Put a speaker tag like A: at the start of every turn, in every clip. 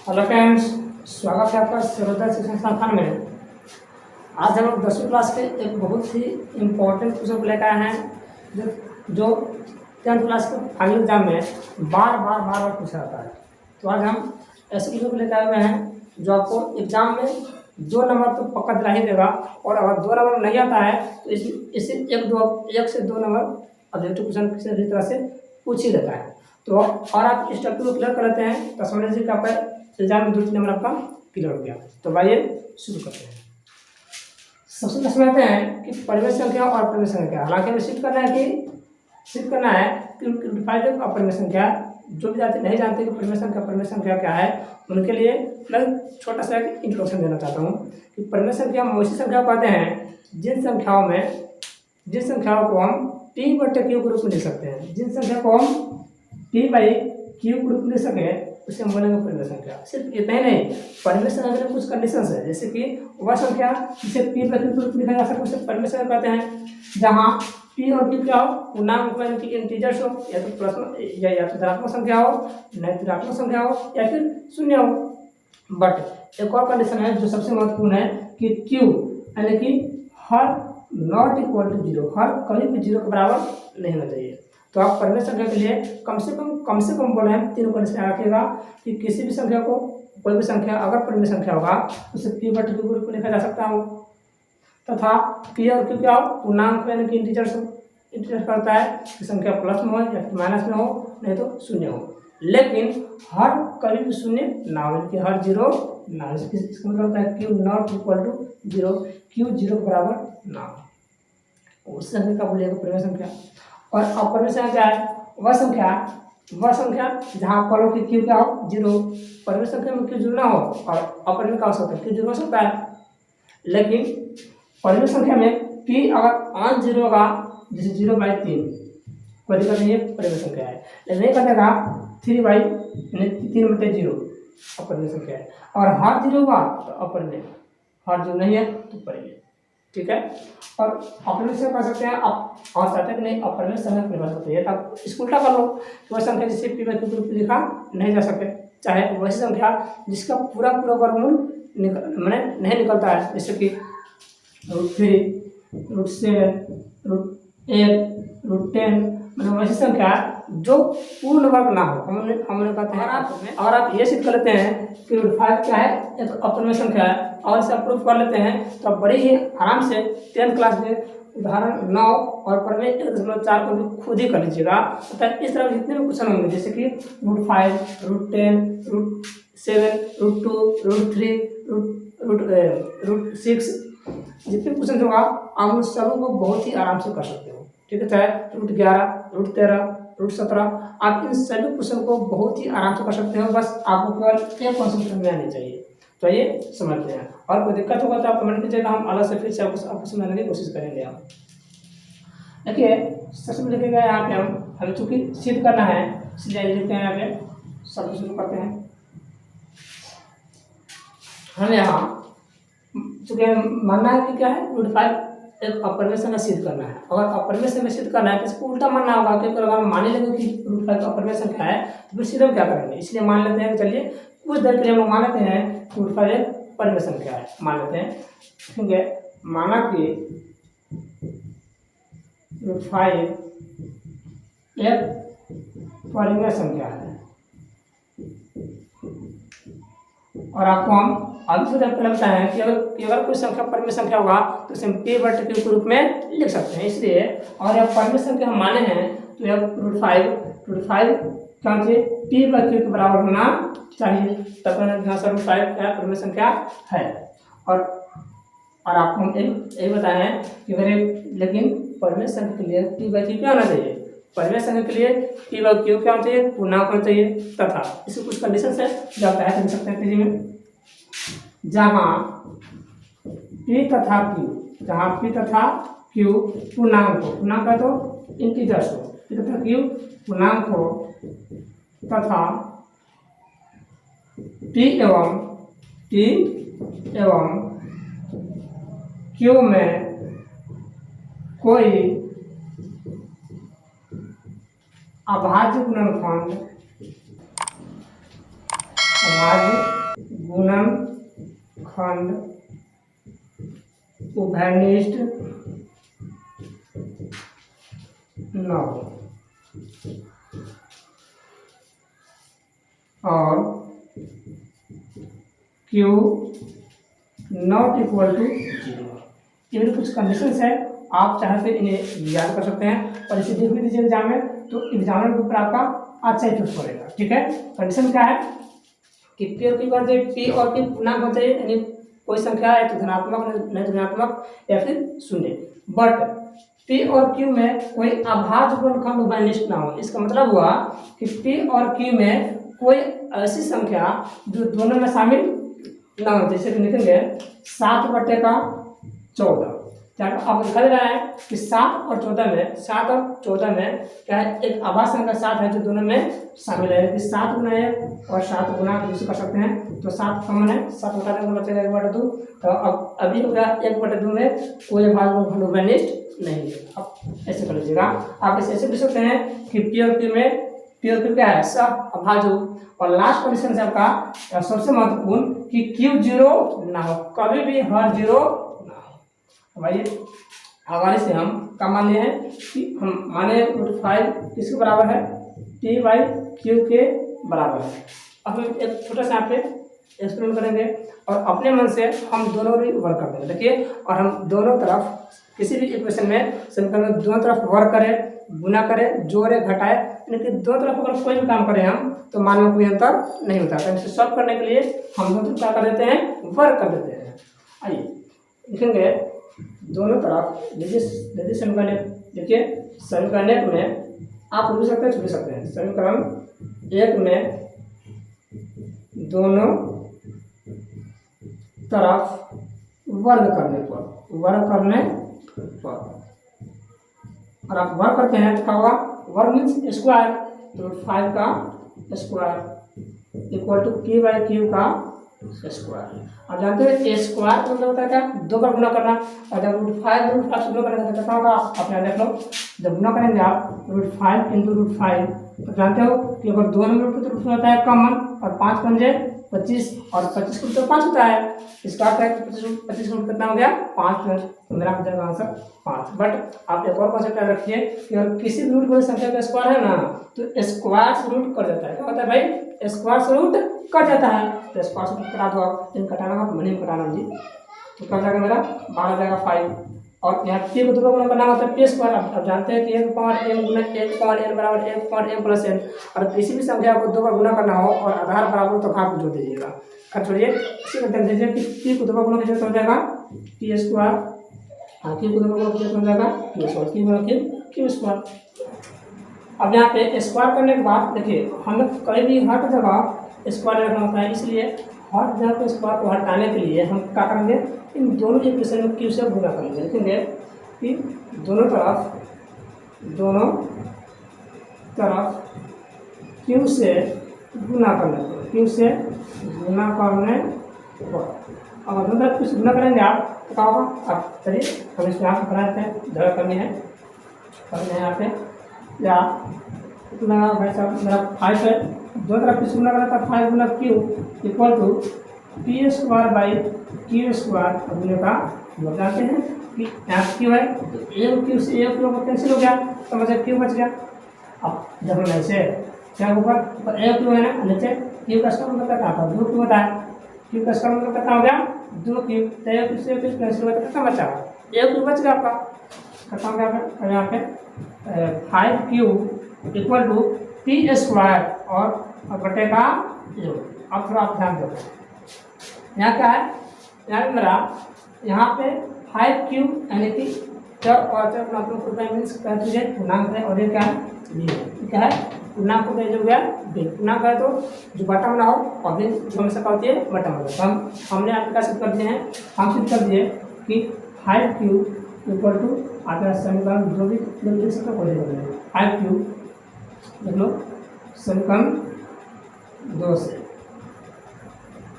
A: Hello friends, स्वागत है आपका सर्वोदय शिक्षण संस्थान में। आज हम लोग 10वीं क्लास के एक बहुत ही इम्पोर्टेंट क्वेश्चन को लेकर आए हैं जो 10th क्लास के फाइनल एग्जाम में बार बार पूछा जाता है। तो आज हम ऐसे क्वेश्चन को लेकर आए हुए हैं जो आपको एग्जाम में 2 नंबर तो पक्का दिला ही देगा, और अगर 2 नंबर नहीं आता है तो इससे 1 से 2 नंबर ऑब्जेक्टिव क्वेश्चन किसी भी तरह से पूछ ही देता है। तो और आप इस टॉपिक को क्लियर कर लेते हैं तो समझ लीजिए कि आपका एग्जाम में 2-3 नंबर आपका क्लियर हो गया। तो आइए शुरू करते हैं। सबसे पहले समझते हैं कि परिमेय संख्या और परिमेय संख्या। हालांकि हमें सिद्ध करना है कि परिमेय संख्या। जो विद्यार्थी नहीं जानते कि परिमेय संख्या क्या है, उनके लिए मैं छोटा सा इंट्रोडक्शन देना चाहता हूँ कि परिमेय संख्या हम वैसी संख्या कहते हैं जिन संख्याओं को हम p/q के रूप में लिख सकते हैं। जिन संख्या को हम p/q के रूप में लिख सके उसे हम बोलेंगे परिमेय संख्या। सिर्फ इतना ही नहीं, परिमेय संख्या में कुछ कंडीशंस है, जैसे कि वह संख्या जिसे p/q के रूप में लिखा जा सकता है उसे परिमेय संख्या कहते हैं, जहाँ p और q क्या हो, पूर्णांक यानी इंटीजर्स हो, या तो या तो धनात्मक संख्या हो, नैतिरात्मक संख्या हो, या फिर शून्य हो। बट एक और कंडीशन है जो सबसे महत्वपूर्ण है कि q यानी कि हर नॉट इक्वल टू 0, हर कभी भी 0 के बराबर नहीं होना चाहिए। तो आप परिमेय संख्या के लिए कम से कम बोल रहे हैं 3 कंडीशन रखिएगा कि किसी भी संख्या को, कोई भी संख्या अगर परिमेय संख्या होगा तो उसे p/q के रूप में लिखा जा सकता हो, तथा p और q क्या हो, पूर्णांक यानी कि इंटीजर्स हो। इंटीजर्स करता है कि संख्या प्लस में हो या माइनस में हो, नहीं तो शून्य हो, लेकिन हर कभी भी शून्य ना हो, कि हर 0 ना हो। इसका मतलब होता है q not equal to 0, q 0 के बराबर ना हो, उस संख्या का बोलिएगा परिमेय संख्या। और अपरिमेय संख्या क्या है, वह संख्या जहाँ फलों की q क्या हो, 0। परिमेय संख्या में q 0 ना हो और अपरिमेय का हो सकता है q 0 हो सकता है, लेकिन परिमेय संख्या में p अगर ऑन 0 होगा, जैसे 0/3, कोई दिक्कत नहीं है, परिमेय संख्या है। लेकिन नहीं कटेगा 3/0 अपरिमेय संख्या है, और हर 0 होगा तो अपरिमेय, हर 0 नहीं है तो परिमेय। ठीक है। और अपरिमेय संख्या कह सकते हैं आप, और चाहते कि नहीं अपरिमेय संख्या परिभाषा होती है, तब इसको उल्टा कर लो कि वह संख्या जिसे p/q के रूप में लिखा नहीं जा सके, चाहे वैसी संख्या जिसका पूरा वर्गमूल नहीं निकलता है, जैसे कि √3, √7, √8, √10, मतलब वैसी संख्या जो पूर्ण वर्ग ना हो, हमने कहते हैं। और आप ये सिद्ध कर लेते हैं कि √5 क्या है, एक अपरिमेय संख्या है, और इसे आप प्रूफ कर लेते हैं तो आप बड़े ही आराम से 10th क्लास में उदाहरण 9 और परिमेय 1.4 को भी खुद ही कर लीजिएगा। तथा इस तरह जितने भी क्वेश्चन होंगे, जैसे कि √5, √10, √7, √2, √3, जितने क्वेश्चन होगा आप उन सबों को बहुत ही आराम से कर सकते हो। ठीक है, चाहे √11, √13, √17, आप इन सभी क्वेश्चन को बहुत ही आराम से कर सकते हो। बस आपको केवल एक कॉन्सेप्ट में आनी चाहिए। तो ये समझते हैं, और कोई दिक्कत होगा तो आप कमेंट कीजिएगा, हम अलग से फिर से आपको समझाने की कोशिश करेंगे। हम देखिए, सबसे पहले लिखेगा यहाँ पे हमें चूंकि सिद्ध करना है, इसलिए लिखते हैं यहाँ पे, सब शुरू करते हैं। हमें यहाँ चूंकि मानना है कि क्या है, √5 एक अपरिमेय संख्या सिद्ध करना है। अगर अपरिमेय संख्या सिद्ध करना है तो इसको उल्टा मानना होगा, क्योंकि अगर हम मान लेंगे कि √5 अपरिमेय संख्या है तो फिर सीधे हम क्या करेंगे, इसलिए मान लेते हैं। चलिए कुछ देर के लिए हम लोग मान लेते हैं √5 एक परिमेय संख्या है, मान लेते हैं। ठीक है, माना कि √5 एक परिमेय संख्या है, और आपको हम अभी से पहले बताएं कि अगर कोई संख्या परिमेय संख्या होगा तो इसे हम p/q के रूप में लिख सकते हैं, इसलिए। और यह परिमेय संख्या हम माने हैं तो यह √5 क्या चाहिए, p/q के बराबर होना चाहिए, तब √5 क्या परिमेय संख्या है। और आपको हम यही बताए हैं कि अगर लेकिन परिमेय संख्या के लिए p/q क्या होना चाहिए, परिमेय संख्या के लिए p/q क्या होना चाहिए, पूर्णांक होना चाहिए, तथा इसमें कुछ कंडीशन है जो आप देख सकते हैं तेजी में, जहाँ p तथा q पूर्णांक है तो इंटीजर्स हो, p तथा q पूर्णांक हो, तथा p एवं q में कोई अभाज्य गुणनखंड अभाज्य गुणनखंड उभयनिष्ठ न हो और Q नॉट इक्वल टू 0। ये कुछ कंडीशंस है, आप चाहे तो इन्हें याद कर सकते हैं और इसे देख भी दीजिए एग्जाम में, तो एग्जामिनर के ऊपर आपका अच्छा इफेक्ट पड़ेगा। ठीक है, कंडीशन क्या है कि पी और क्यू का जो पी और क्यू पूर्णांक होते हैं, यानी कोई संख्या है तो धनात्मक नहीं ऋणात्मक या फिर शून्य, बट पी और क्यू में कोई अभाज्य गुणनखंड उभयनिष्ठ ना हो। इसका मतलब हुआ कि पी और क्यू में कोई ऐसी संख्या जो दोनों में शामिल ना हो। जैसे कि लिखेंगे 7/14, क्या आप दिखा दे रहा है कि 7 और 14 में क्या है, एक अभाज्य संख्या 7 है जो दोनों में शामिल है। कि 7 गुना 1 और 7 गुना 2 कर सकते हैं, तो 7 कॉमन है, 7 उठा देंगे बचेगा 1/2। तो अब अभी हो गया 1/2 में कोई अभाज्य गुणनखंड उभयनिष्ठ नहीं है। अब ऐसे कर लीजिएगा, आप ऐसे लिख सकते हैं कि पी और क्यू क्या है, सब अभाज्य हो। और लास्ट कंडीशन है आपका सबसे महत्वपूर्ण कि क्यू 0 ना हो, कभी भी हर 0 ना हो। भाई हवाले से हम क्या मान लिए हैं कि हम माने √5 किसके बराबर है, P/Q के बराबर है। अब हम एक छोटा सा यहाँ पे एक्सपेरिमेंट करेंगे और अपने मन से हम दोनों भी वर्क कर देंगे। देखिए, और हम दोनों तरफ किसी भी इक्वेशन में समीकरण में दोनों तरफ वर्क करें, गुना करें, जोड़े, घटाए, यानी कि दो तरफ अगर कोई भी काम करें हम तो मान में कोई अंतर नहीं होता। तो इसे सॉल्व करने के लिए हम दोनों तरफ क्या कर देते हैं, वर्क कर देते हैं। आइए लिखेंगे दोनों तरफ, यदि समीकरण, देखिए समीकरण में आप लिख सकते हैं, छुप सकते हैं। समीकरण 1 में दोनों तरफ वर्ग करने पर और आप वर्ग करते हैं तो क्या होगा, वर्ग मीन्स स्क्वायर, तो √5 का स्क्वायर इक्वल टू P/Q का स्क्वायर। आप जानते हैं स्क्वायर का मतलब होता है क्या, 2 बार गुना करना। और जब √5 से गुना करेंगे तो क्या होगा, आप यहाँ देख लो, जब गुना करेंगे आप √5 × √5 तो जानते हो कि अगर दोनों में √5 तो होता है कॉमन, और 5 पंजे 25 और 25 को तो 5 होता है, इसका अर्थ है कि 25 को कितना हो गया 5, तो मेरा हो जाएगा आंसर 5। बट आप एक और कॉन्सेप्ट याद रखिए कि अगर किसी भी रूट वाली संख्या का स्क्वायर है ना तो स्क्वायर से रूट कट जाता है। क्या होता है भाई, स्क्वायर से रूट कट जाता है, तो स्क्वायर से रूट कटा दो आप, इन कटाना आप मनी में कटाना जी, तो क्या जाएगा मेरा 12 जाएगा 5। और यहाँ p को 2 गुना करना होता है p²। अब जानते हैं कि 1/m गुना 1/n बराबर 1/m + n। और किसी भी संख्या को 2 बार गुना करना हो और आधार बराबर तो घात जोड़ दीजिएगा। खर्च छोड़िए, इसी को देख लीजिए कि p को 2 बार गुना कीजिए तो हो जाएगा p², हाँ q को 2 बार गुना कीजिए तो हो जाएगा q²। अब यहाँ पे स्क्वायर करने के बाद देखिए, हमें कहीं भी हर जगह स्क्वायर रखना होता है, इसलिए हर जगह पे स्क्वायर को हटाने के लिए हम क्या करेंगे, इन दोनों इक्वेशन में क्यू से गुना करेंगे। लिखेंगे कि दोनों तरफ क्यू से गुना करने पर, अब दोनों तरफ क्यू से गुना करेंगे आप तो क्या होगा। अब चलिए हम इसमें यहाँ पर बनाते हैं, जगह करनी है यहाँ पे, या कितना भाई साहब मेरा 5 है, दो तरफ क्यू से गुना करना था, 5 गुना क्यू इक्वल टू P²/Q²। अपने का बताते हैं कि यहाँ क्यू है तो एक क्यू से एक क्यू कैंसिल हो गया, तो मतलब क्यू बच गया। अब जब हम ऐसे क्या होगा, तो एक क्यू है ना नीचे, क्यू का स्क्वायर मतलब क्या था, 2 क्यू होता है, क्यू का स्क्वायर मतलब कितना हो गया 2 क्यू, तो एक क्यू से एक कैंसिल हुआ तो कितना बचा, एक क्यू बच गया आपका, खत्म हो गया। और यहाँ पे 5Q इक्वल टू P² और बटे का 0। अब थोड़ा आप ध्यान दो, यहाँ क्या है, यहाँ मेरा यहाँ पे 5Q यानी कि जब और जब पूर्णांक मीन्स कह दीजिए पूर्णांक है, और ये क्या है b है, क्या है पूर्णांक को जो गया b, पूर्णांक है तो जो बटा बना हो और भी जो हमेशा क्या होती है बटा बना। तो हमने आपका सिद्ध कर दिए हैं, हम सिद्ध कर दिए कि 5Q इक्वल टू आपका समीकरण जो भी लिख सकते हो कोई नहीं, 5Q देख लो समीकरण 2 से,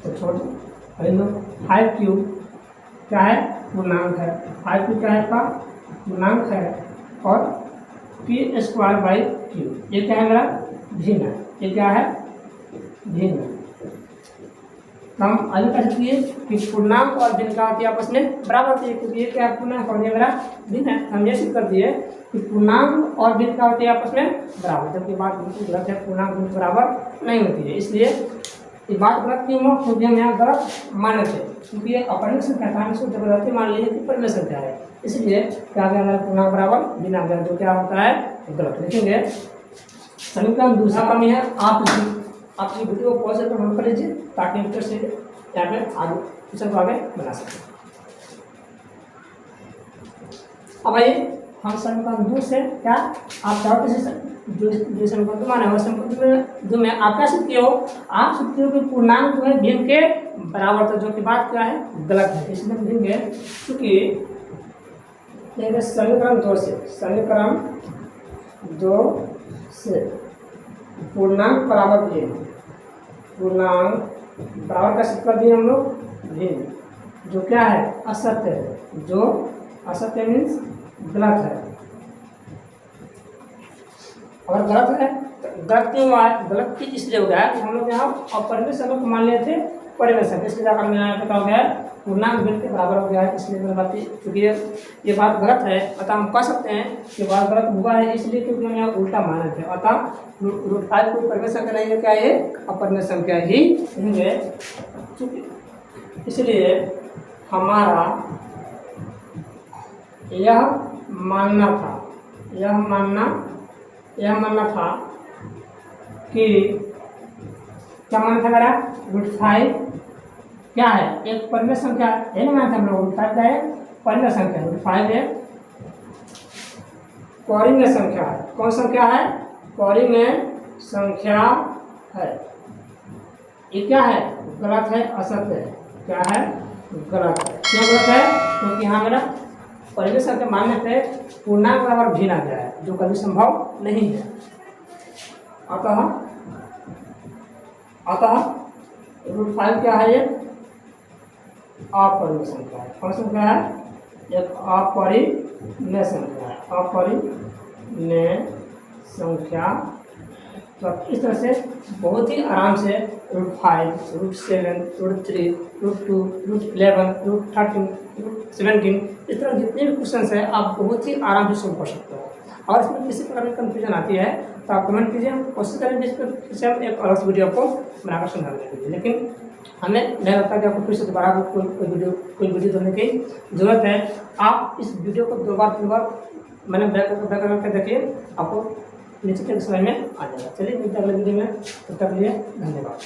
A: तो छोड़ लो 5Q क्या है पूर्णांक है, 5Q क्या है आपका पूर्णांक है, और P²/Q ये क्या है मेरा भिन्न है, ये क्या है भिन्न। तो हम अभी कह सकते हैं कि पूर्णांक और भिन्न क्या होती है आपस में बराबर होती है, क्योंकि ये क्या है पूर्णांक और ये मेरा भिन्न है। हम ये सिद्ध कर दिए कि पूर्णांक और भिन्न क्या होती है आपस में बराबर, जबकि बात बिल्कुल गलत है, पूर्णांक भिन्न बराबर नहीं होती है। इसलिए ये बात गलत क्यों हो, क्योंकि हम यहाँ गलत माने थे, क्योंकि ये अपरिमेय संख्या था, इसको जबरदस्ती मान लीजिए कि परिमेय संख्या है, इसलिए क्या गया हमारा पूर्णांक बराबर भिन्न आ गया, जो क्या होता है गलत। लिखेंगे समीकरण दूसरा कमी है। आप ये वीडियो को पॉज करके नोट कर लीजिए ताकि इंटरेस्ट से यहाँ पे आगे क्वेश्चन को आगे बना सकें। अब आइए हम समीकरण 2 से क्या आप चाहो जो समीकरण 2 माने वो समीकरण में जो मैं आप क्या सिद्ध किए हो, आप सिद्ध किए हो कि पूर्णांक जो है भिन्न के बराबर, तो जो कि बात क्या है गलत है। इसलिए हम लिखेंगे क्योंकि समीकरण 2 से पूर्णांक बराबर भिन्न, पूर्णांक बराबर का सिद्ध कर दिए हम लोग भिन्न, जो क्या है असत्य है, जो असत्य मीन्स गलत है। अगर गलत है तो गलत क्यों हुआ है, गलत की इसलिए हो गया है कि हम लोग यहाँ अपरिमेय संख्या को मान लिए थे परिमेय संख्या, इसलिए जाकर मेरा यहाँ पे क्या हो गया है पूर्णांक भिन्न के बराबर हो गया है। इसलिए मेरी बात क्योंकि ये बात गलत है, अतः हम कह सकते हैं कि बात गलत हुआ है, इसलिए क्योंकि हम यहाँ उल्टा माने थे। अतः √5 कोई परिमेय संख्या नहीं है, क्या ये अपरिमेय संख्या ही होंगे। इसलिए हमारा यह मानना था कि क्या मानना था मेरा √5 क्या है एक परिमेय संख्या है, नहीं मानते हम लोग √5 क्या है परिमेय संख्या, √5 है परिमेय संख्या है। कौन संख्या है परिमेय संख्या है। ये क्या है गलत है, असत्य है, क्या है गलत है। क्यों गलत है, क्योंकि यहाँ मेरा परिमेय संख्या मानने पे पूर्णांक बराबर भिन्न आ गया है, जो कभी संभव नहीं है। अतः √5 क्या है, ये अपरिमेय संख्या है। कौन संख्या है, एक अपरिमेय संख्या है, अपरिमेय संख्या। तो इस तरह से बहुत ही आराम से √5, √7, √3, √2, √11, √13, √17 इस तरह जितने भी क्वेश्चन है आप बहुत ही आराम से सोल्व कर सकते हो। और इसमें किसी प्रकार की कन्फ्यूजन आती है तो आप कमेंट कीजिए, हम कोशिश करेंगे इस पर फिर से हम एक अलग वीडियो आपको बनाकर समझाने के लिए। लेकिन हमें नहीं लगता कि आपको फिर से दोबारा कोई वीडियो देने की जरूरत है। आप इस वीडियो को 2 बार 3 बार मैंने बैक करके देखिए, आपको नीचे के समय में आ जाएगा। चलिए मिलते हैं अगले वीडियो में, तब तक के लिए धन्यवाद।